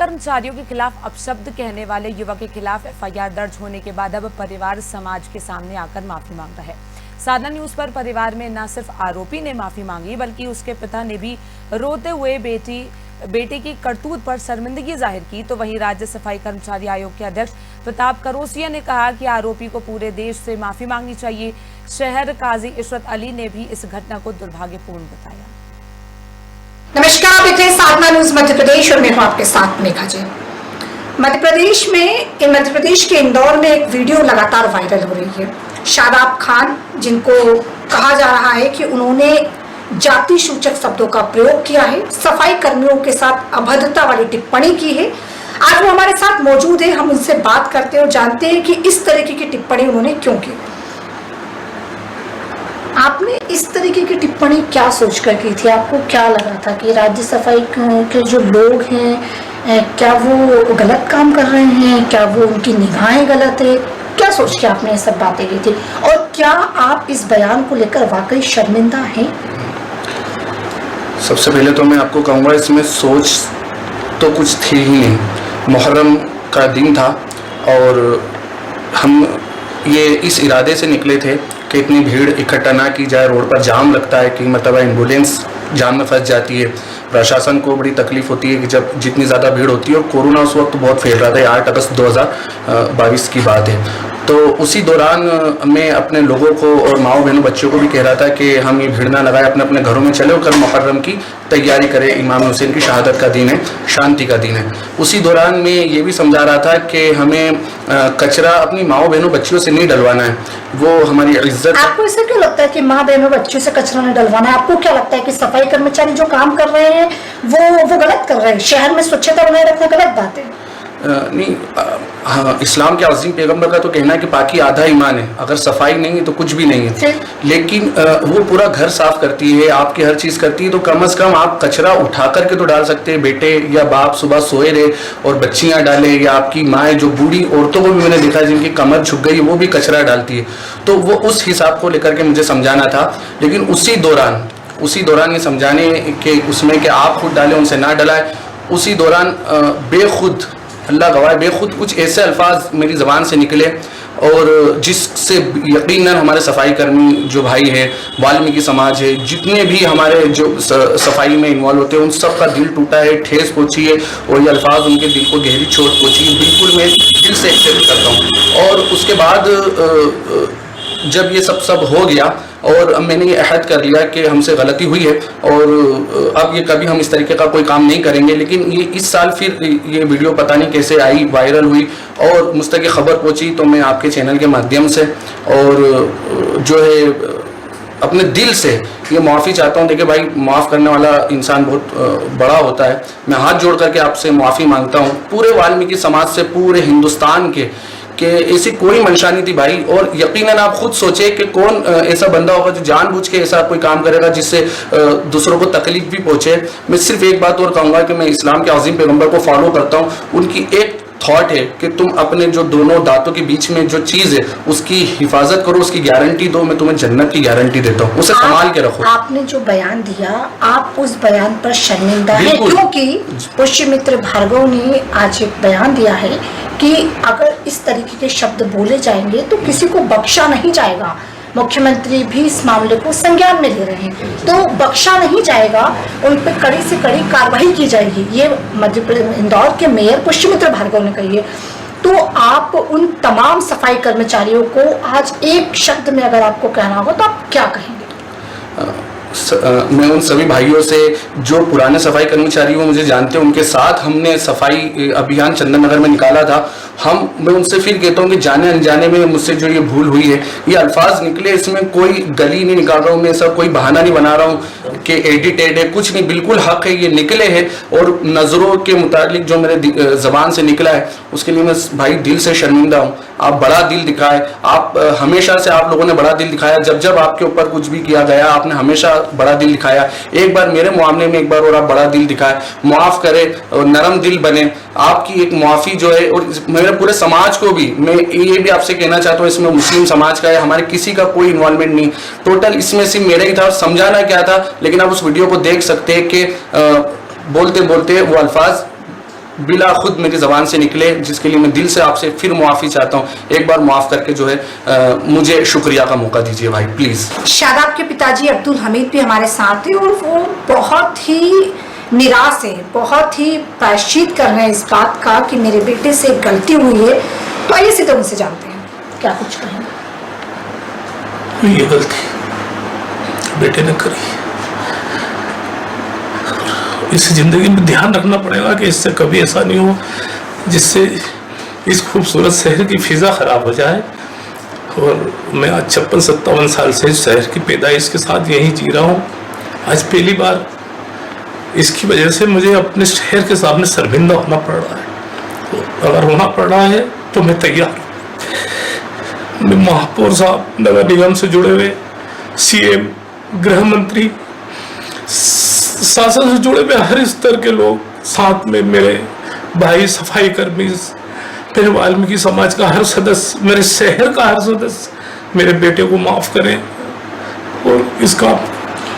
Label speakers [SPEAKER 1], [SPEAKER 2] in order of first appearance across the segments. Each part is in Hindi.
[SPEAKER 1] कर्मचारियों के खिलाफ अपशब्द कहने वाले युवक के खिलाफ एफआईआर दर्ज होने के बाद अब परिवार समाज के सामने आकर माफी मांग रहा है। साधना न्यूज पर परिवार में न सिर्फ आरोपी ने माफी मांगी बल्कि उसके पिता ने भी रोते हुए बेटे की करतूत पर शर्मिंदगी जाहिर की। तो वहीं राज्य सफाई कर्मचारी आयोग के अध्यक्ष प्रताप करोसिया ने कहा कि आरोपी को पूरे देश से माफी मांगनी चाहिए। शहर काजी इशरत अली ने भी इस घटना को दुर्भाग्यपूर्ण बताया।
[SPEAKER 2] नमस्कार, आप देख रहे हैं साधना न्यूज मध्य प्रदेश और मैं हूं आपके साथ मेघा जी। मध्य प्रदेश के इंदौर में एक वीडियो लगातार वायरल हो रही है। शादाब खान, जिनको कहा जा रहा है कि उन्होंने जाति सूचक शब्दों का प्रयोग किया है, सफाई कर्मियों के साथ अभद्रता वाली टिप्पणी की है। आज वो हमारे साथ मौजूद है, हम उनसे बात करते हैं और जानते हैं कि इस तरीके की टिप्पणी उन्होंने क्यों की। आपने इस तरीके की टिप्पणी क्या सोचकर की थी? आपको क्या लगा था कि राज्य सफाई के जो लोग हैं क्या वो गलत काम कर रहे हैं, क्या वो उनकी निगाहें गलत है? क्या सोच के आपने ये सब बातें की थी और क्या आप इस बयान को लेकर वाकई शर्मिंदा हैं?
[SPEAKER 3] सबसे पहले तो मैं आपको कहूँगा, इसमें सोच तो कुछ थी ही नहीं। मुहर्रम का दिन था और हम ये इस इरादे से निकले थे कि इतनी भीड़ इकट्ठा ना की जाए, रोड पर जाम लगता है कि मतलब एम्बुलेंस जाम में फंस जाती है। प्रशासन को बड़ी तकलीफ होती है कि जब जितनी ज़्यादा भीड़ होती है। और कोरोना उस वक्त बहुत फैल रहा था, 8 अगस्त 2022 की बात है। तो उसी दौरान मैं अपने लोगों को और माओ बहनों बच्चों को भी कह रहा था कि हम ये भीड़ ना लगाए, अपने अपने घरों में चले और कल मुहर्रम की तैयारी करें। इमाम हुसैन की शहादत का दिन है, शांति का दिन है। उसी दौरान मैं ये भी समझा रहा था कि हमें कचरा अपनी माओ बहनों बच्चियों से नहीं डलवाना है, वो हमारी इज्जत।
[SPEAKER 2] आपको इससे क्यों लगता है कि माँ बहनों बच्चों से कचरा नहीं डलवाना है? आपको क्या लगता है कि सफाई कर्मचारी जो काम कर रहे हैं वो गलत कर रहे हैं? शहर में स्वच्छता बनाए रखना गलत बात है?
[SPEAKER 3] नहीं, हाँ, इस्लाम के अज़ीम पैगंबर का तो कहना है कि पाकी आधा ईमान है। अगर सफाई नहीं है तो कुछ भी नहीं है। लेकिन वो पूरा घर साफ करती है, आपकी हर चीज़ करती है, तो कम से कम आप कचरा उठा करके तो डाल सकते हैं। बेटे या बाप सुबह सोए रहे और बच्चियाँ डालें, या आपकी माएँ, जो बूढ़ी औरतों को भी मैंने देखा जिनकी कमर झुक गई, वो भी कचरा डालती है। तो वो उस हिसाब को लेकर के मुझे समझाना था। लेकिन उसी दौरान ये समझाने के उसमें कि आप खुद डालें, उनसे ना डलाएं, उसी दौरान बेखुद, अल्लाह गवाह, बेखुद कुछ ऐसे अल्फाज मेरी ज़बान से निकले और जिससे यकीनन हमारे सफाई कर्मी जो भाई है, वाल्मीकि समाज है, जितने भी हमारे जो सफाई में इन्वॉल्व होते हैं, उन सब का दिल टूटा है, ठेस पहुँची है और ये अल्फाज उनके दिल को गहरी चोट पहुँची है। बिल्कुल मैं दिल से एक्सेप्ट करता हूँ। और उसके बाद जब ये सब हो गया और मैंने ये अहद कर लिया कि हमसे गलती हुई है और अब ये कभी हम इस तरीके का कोई काम नहीं करेंगे। लेकिन ये इस साल फिर ये वीडियो पता नहीं कैसे आई, वायरल हुई और मुझ तक ये खबर पहुंची। तो मैं आपके चैनल के माध्यम से और जो है अपने दिल से ये माफ़ी चाहता हूँ। देखिए भाई, माफ़ करने वाला इंसान बहुत बड़ा होता है। मैं हाथ जोड़ करके आपसे माफ़ी मांगता हूँ पूरे वाल्मीकि समाज से, पूरे हिंदुस्तान के, कि ऐसी कोई मंशा नहीं थी भाई। और यकीनन आप खुद सोचे कि कौन ऐसा बंदा होगा जो जानबूझ के ऐसा कोई काम करेगा जिससे दूसरों को तकलीफ भी पहुंचे। मैं सिर्फ एक बात और कहूँगा कि मैं इस्लाम के अज़ीम पैगंबर को फॉलो करता हूँ। उनकी एक थॉट है कि तुम अपने जो दोनों दांतों के बीच में जो चीज़ है उसकी हिफाजत करो, उसकी गारंटी दो। मैं तुम्हें जन्नत की गारंटी देता हूँ, उसे संभाल के रखो।
[SPEAKER 2] आपने जो बयान दिया, आप उस बयान पर शर्मिंदा है? क्योंकि पुष्यमित्र भार्गव ने आज एक बयान दिया है कि अगर इस तरीके के शब्द बोले जाएंगे तो किसी को बख्शा नहीं जाएगा। मुख्यमंत्री भी इस मामले को संज्ञान में ले रहे हैं, तो बख्शा नहीं जाएगा, उन पर कड़ी से कड़ी कार्रवाई की जाएगी। ये मध्य प्रदेश इंदौर के मेयर पुष्यमित्र भार्गव ने कही है। तो आप उन तमाम सफाई कर्मचारियों को आज एक शब्द में अगर आपको कहना होगा तो आप क्या कहेंगे?
[SPEAKER 3] मैं उन सभी भाइयों से जो पुराने सफाई कर्मचारी वो मुझे जानते हैं, उनके साथ हमने सफाई अभियान चंदन नगर में निकाला था। मैं उनसे फिर कहता हूँ कि जाने अनजाने में मुझसे जो ये भूल हुई है, ये अल्फाज निकले, इसमें कोई गली नहीं निकाल रहा हूँ मैं, ऐसा कोई बहाना नहीं बना रहा हूँ कि एडिटेड है, कुछ नहीं, बिल्कुल हक है, ये निकले हैं। और नज़रों के मुताबिक जो मेरे ज़बान से निकला है उसके लिए मैं भाई दिल से शर्मिंदा हूँ। आप बड़ा दिल दिखाए, आप हमेशा से आप लोगों ने बड़ा दिल दिखाया। जब आप ऊपर कुछ भी किया गया आपने हमेशा बड़ा दिल दिखाया। एक बार मेरे मामले में एक बार और आप बड़ा दिल दिखाए, माफ़ करें और नरम दिल बने। आपकी एक माफ़ी जो है, और मेरे पूरे समाज को भी मैं ये भी आपसे कहना चाहता हूँ, इसमें मुस्लिम समाज का है, हमारे किसी का कोई इन्वॉल्वमेंट नहीं, टोटल इसमें सिर्फ मेरा ही था। समझाना क्या था, लेकिन आप उस वीडियो को देख सकते हैं कि बोलते बोलते वो अल्फाज बिला खुद मेरी ज़बान से निकले, जिसके लिए मैं दिल से आपसे फिर मुआफ़ी चाहता हूँ। एक बार माफ़ करके जो है मुझे शुक्रिया का मौका दीजिए भाई, प्लीज़।
[SPEAKER 2] शादाब के पिताजी अब्दुल हमीद भी हमारे साथ थे और वो बहुत ही निराश है, बहुत ही प्रायश्चित कर रहे हैं इस बात का कि मेरे बेटे से गलती हुई है। तो आइए सीधे उनसे जानते हैं क्या कुछ कहें।
[SPEAKER 4] ये गलती बेटे ने करी, इस जिंदगी में ध्यान रखना पड़ेगा कि इससे कभी ऐसा नहीं हो जिससे इस खूबसूरत शहर की फिजा खराब हो जाए। और मैं आज 56-57 साल से इस शहर की पैदाइश के साथ यहीं जी रहा हूँ। आज पहली बार इसकी वजह से मुझे अपने शहर के सामने शर्मिंदा होना पड़ रहा है। तो अगर होना पड़ रहा है तो मैं तैयार हूँ। मैं महापौर साहब, नगर निगम से जुड़े हुए सीएम, गृह मंत्री, शासन से जुड़े हुए हर स्तर के लोग, साथ में मेरे भाई सफाई कर्मी, मेरे वाल्मीकि समाज का हर सदस्य, मेरे शहर का हर सदस्य मेरे बेटे को माफ करें और इसका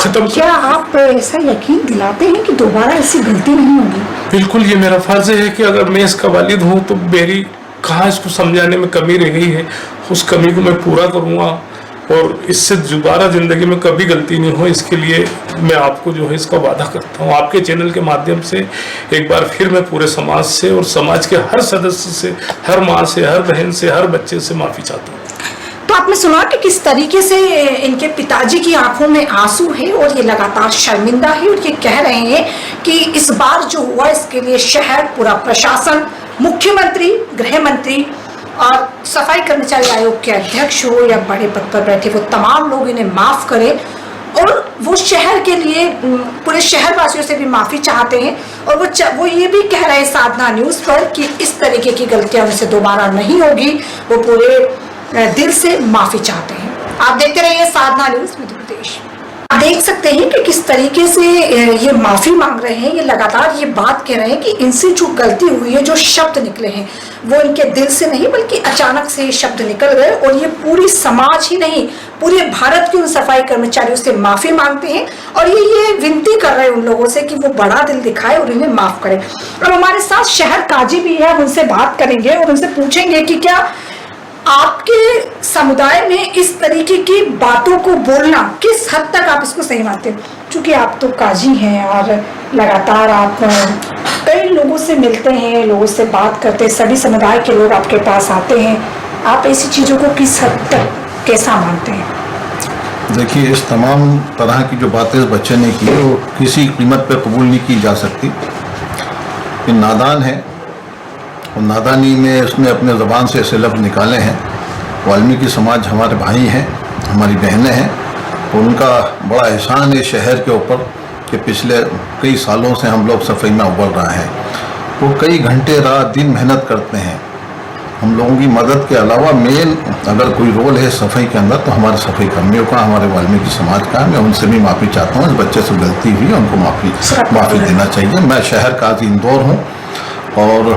[SPEAKER 4] खत्म।
[SPEAKER 2] क्या आप ऐसा यकीन दिलाते हैं कि दोबारा ऐसी गलती नहीं होगी?
[SPEAKER 4] बिल्कुल, ये मेरा फर्ज है कि अगर मैं इसका वालिद हूँ तो मेरी कहाँ इसको समझाने में कमी रह गई है, उस कमी को मैं पूरा करूँगा और इससे दोबारा जिंदगी में कभी गलती नहीं हो, इसके लिए मैं आपको जो है इसका वादा करता हूँ। आपके चैनल के माध्यम से एक बार फिर मैं पूरे समाज से और समाज के हर सदस्य से, हर माँ से, हर बहन से, हर बच्चे से माफ़ी चाहता हूँ।
[SPEAKER 2] तो आपने सुना कि किस तरीके से इनके पिताजी की आंखों में आंसू है और ये लगातार शर्मिंदा है और ये कह रहे हैं कि इस बार जो हुआ इसके लिए शहर, पूरा प्रशासन, मुख्यमंत्री, गृह मंत्री और सफाई कर्मचारी आयोग के अध्यक्ष हो या बड़े पद पर बैठे वो तमाम लोग इन्हें माफ करें और वो शहर के लिए पूरे शहर वासियों से भी माफी चाहते हैं। और वो ये भी कह रहे हैं साधना न्यूज़ पर कि इस तरीके की गलतियां उनसे दोबारा नहीं होगी, वो पूरे दिल से माफी चाहते हैं। आप देखते रहिए साधना न्यूज़ मध्य प्रदेश। आप देख सकते हैं कि किस तरीके से ये माफी मांग रहे हैं, ये लगातार ये बात कह रहे हैं कि इनसे जो गलती हुई है, जो शब्द निकले हैं वो इनके दिल से नहीं बल्कि अचानक से ये शब्द निकल गए और ये पूरी समाज ही नहीं पूरे भारत के उन सफाई कर्मचारियों से माफी मांगते हैं और ये विनती कर रहे हैं उन लोगों से कि वो बड़ा दिल दिखाए और इन्हें माफ करें। और हमारे साथ शहर काजी भी है, हम उनसे बात करेंगे और उनसे पूछेंगे कि क्या आपके समुदाय में इस तरीके की बातों को बोलना किस हद तक आप इसको सही मानते हैं? क्योंकि आप तो काजी हैं और लगातार आप कई लोगों से मिलते हैं, लोगों से बात करते हैं, सभी समुदाय के लोग आपके पास आते हैं, आप ऐसी चीज़ों को किस हद तक कैसा मानते हैं?
[SPEAKER 5] देखिए, इस तमाम तरह की जो बातें इस बच्चे ने की वो किसी कीमत पर कबूल नहीं की जा सकती। ये नादान है और नादानी में उसने अपने ज़बान से ऐसे लफ्ज़ निकाले हैं। वाल्मीकि समाज हमारे भाई हैं, हमारी बहनें हैं और उनका बड़ा एहसान है शहर के ऊपर कि पिछले कई सालों से हम लोग सफाई में उबल रहे हैं। वो कई घंटे रात दिन मेहनत करते हैं। हम लोगों की मदद के अलावा मेन अगर कोई रोल है सफाई के अंदर तो हमारे सफाई कर्मियों का, हमारे वाल्मीकि समाज का। मैं उनसे भी माफ़ी चाहता हूँ, इस बच्चे से गलती हुई, उनको माफ़ी देना चाहिए। मैं शहर काजी इंदौर हूँ और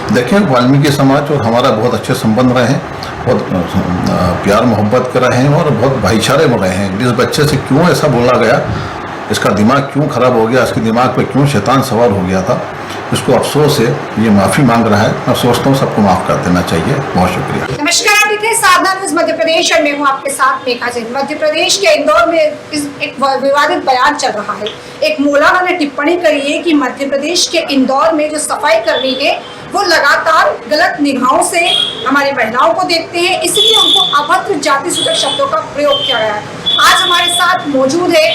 [SPEAKER 5] देखिए, वाल्मीकि समाज और हमारा बहुत अच्छे संबंध रहे हैं, बहुत प्यार मोहब्बत कर रहे हैं और बहुत भाईचारे में रहे हैं। इस बच्चे से क्यों ऐसा बोला गया, इसका दिमाग क्यों खराब हो गया, इसके दिमाग पे क्यों शैतान सवार हो गया था, इसको अफसोस है, ये माफ़ी मांग रहा है। मैं सोचता हूँ सबको माफ़ कर देना चाहिए। बहुत शुक्रिया।
[SPEAKER 2] नमस्कार, आप देख रहे हैं साधना न्यूज़ मध्य प्रदेश और मैं हूँ आपके साथ मेघा जैन। मध्य प्रदेश के इंदौर में एक विवादित बयान चल रहा है। एक मौलाना ने टिप्पणी करी है कि मध्य प्रदेश के इंदौर में जो सफाई कर्मी है वो लगातार गलत निगाहों से हमारी महिलाओं को देखते हैं, इसलिए उनको अभद्र जाति सूचक शब्दों का प्रयोग किया गया है। आज हमारे साथ मौजूद है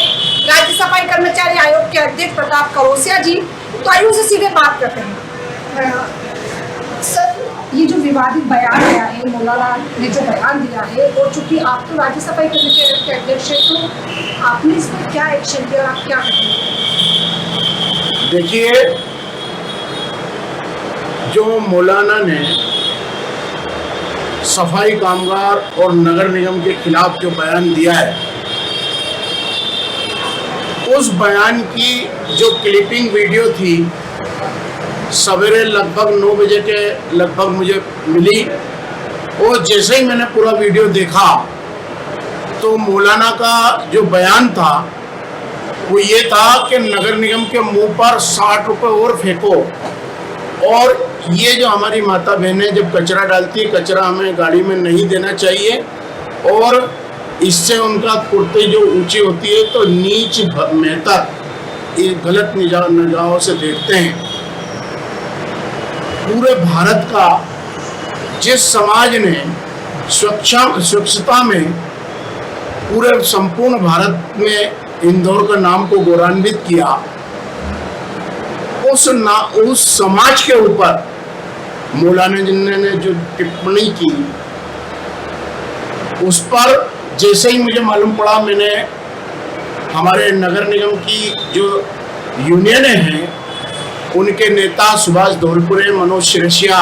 [SPEAKER 2] राज्य सफाई कर्मचारी आयोग के अध्यक्ष प्रताप करोसिया जी। तो आइए उनसे सीधे बात करते हैं। सर, ये जो विवादित बयान आया है, मौलाना ने जो बयान दिया है, और चूंकि आप तो राज्य सफाई कर्मचारी आयोग के अध्यक्ष हैं, तो आपने इस पर क्या एक्शन किया और आप क्या करेंगे?
[SPEAKER 6] देखिए, जो मौलाना ने सफाई कामगार और नगर निगम के खिलाफ जो बयान दिया है, उस बयान की जो क्लिपिंग वीडियो थी सवेरे लगभग 9 बजे के लगभग मुझे मिली और जैसे ही मैंने पूरा वीडियो देखा तो मौलाना का जो बयान था वो ये था कि नगर निगम के मुंह पर 60 रुपये और फेंको और ये जो हमारी माता बहनें जब कचरा डालती है, कचरा हमें गाड़ी में नहीं देना चाहिए और इससे उनका कुर्ते जो ऊंची होती है तो नीच मेहतर ये गलत निगाहों से देखते हैं। पूरे भारत का जिस समाज ने स्वच्छता में पूरे संपूर्ण भारत में इंदौर का नाम को गौरवान्वित किया, उस समाज के ऊपर मौलाना जिन्ना ने जो टिप्पणी की उस पर जैसे ही मुझे मालूम पड़ा, मैंने हमारे नगर निगम की जो यूनियनें हैं उनके नेता सुभाष धौलपुरे, मनोज सिरसिया,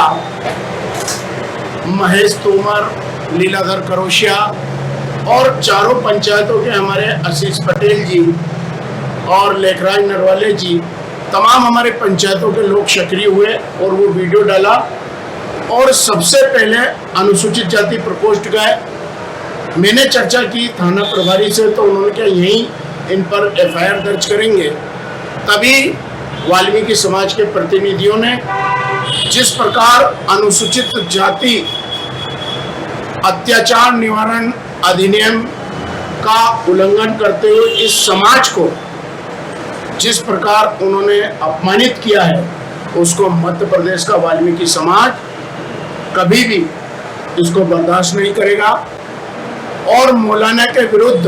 [SPEAKER 6] महेश तोमर, लीलाधर करोशिया और चारों पंचायतों के हमारे आशीष पटेल जी और लेखराज नरवाले जी, तमाम हमारे पंचायतों के लोग सक्रिय हुए और वो वीडियो डाला। और सबसे पहले अनुसूचित जाति प्रकोष्ठ गए, मैंने चर्चा की थाना प्रभारी से, तो उन्होंने कहा यहीं इन पर एफआईआर दर्ज करेंगे। तभी वाल्मीकि समाज के प्रतिनिधियों ने जिस प्रकार अनुसूचित जाति अत्याचार निवारण अधिनियम का उल्लंघन करते हुए इस समाज को जिस प्रकार उन्होंने अपमानित किया है, उसको मध्य प्रदेश का वाल्मीकि समाज कभी भी इसको बर्दाश्त नहीं करेगा। और मौलाना के विरुद्ध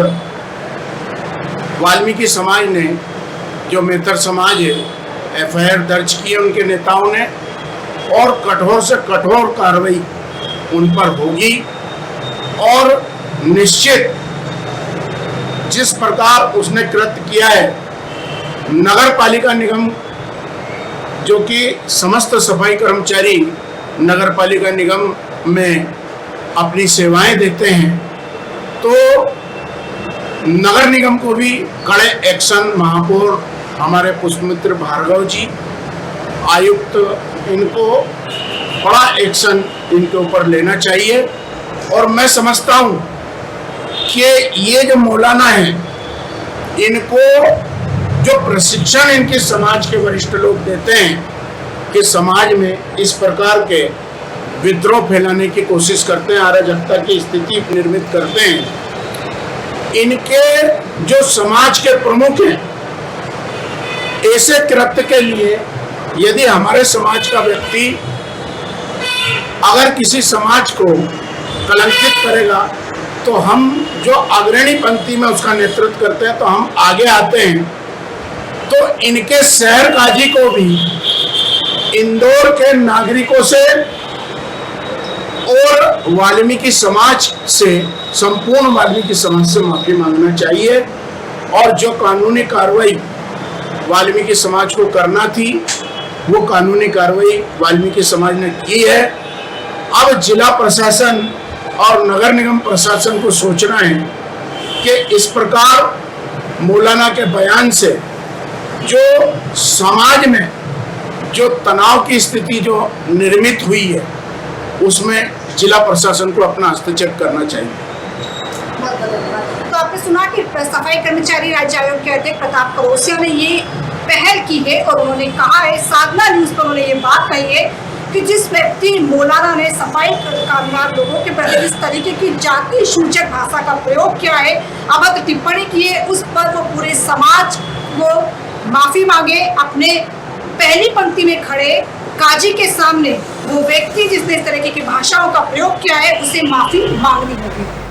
[SPEAKER 6] वाल्मीकि समाज ने, जो मेहतर समाज है, एफआईआर दर्ज की है उनके नेताओं ने और कठोर से कठोर कार्रवाई उन पर होगी। और निश्चित जिस प्रकार उसने कृत्य किया है, नगर पालिका निगम जो कि समस्त सफाई कर्मचारी नगर पालिका निगम में अपनी सेवाएं देते हैं, तो नगर निगम को भी कड़े एक्शन, महापौर हमारे पुष्पमित्र भार्गव जी, आयुक्त, इनको बड़ा एक्शन इनके ऊपर लेना चाहिए। और मैं समझता हूँ कि ये जो मौलाना हैं, इनको जो प्रशिक्षण इनके समाज के वरिष्ठ लोग देते हैं कि समाज में इस प्रकार के विद्रोह फैलाने की कोशिश करते हैं, अराजकता की स्थिति निर्मित करते हैं, इनके जो समाज के प्रमुख हैं, ऐसे कृत्य के लिए यदि हमारे समाज का व्यक्ति अगर किसी समाज को कलंकित करेगा तो हम जो अग्रणी पंक्ति में उसका नेतृत्व करते हैं तो हम आगे आते हैं। तो इनके शहर काजी को भी इंदौर के नागरिकों से और वाल्मीकि समाज से, संपूर्ण वाल्मीकि समाज से माफी मांगना चाहिए। और जो कानूनी कार्रवाई वाल्मीकि समाज को करना थी, वो कानूनी कार्रवाई वाल्मीकि समाज ने की है। अब जिला प्रशासन और नगर निगम प्रशासन को सोचना है कि इस प्रकार मौलाना के बयान से जो समाज में जो तनाव की स्थिति जो निर्मित हुई है, उसमें जिला प्रशासन को अपना हस्तक्षेप करना चाहिए।
[SPEAKER 2] तो आपने सुना कि सफाई कर्मचारी राज्य आयोग के अध्यक्ष प्रताप करोसिया ने ये पहल की है और उन्होंने कहा है, साधना न्यूज पर उन्होंने ये बात कही है कि जिस व्यक्ति मौलाना ने सफाई कामगार लोगों के प्रति इस तरीके की जाति सूचक भाषा का प्रयोग किया है, अभद्र टिप्पणी की है, उस पर वो पूरे समाज को माफी मांगे। अपने पहली पंक्ति में खड़े काजी के सामने वो व्यक्ति जिसने इस तरीके की भाषाओं का प्रयोग किया है, उसे माफी मांगनी होगी।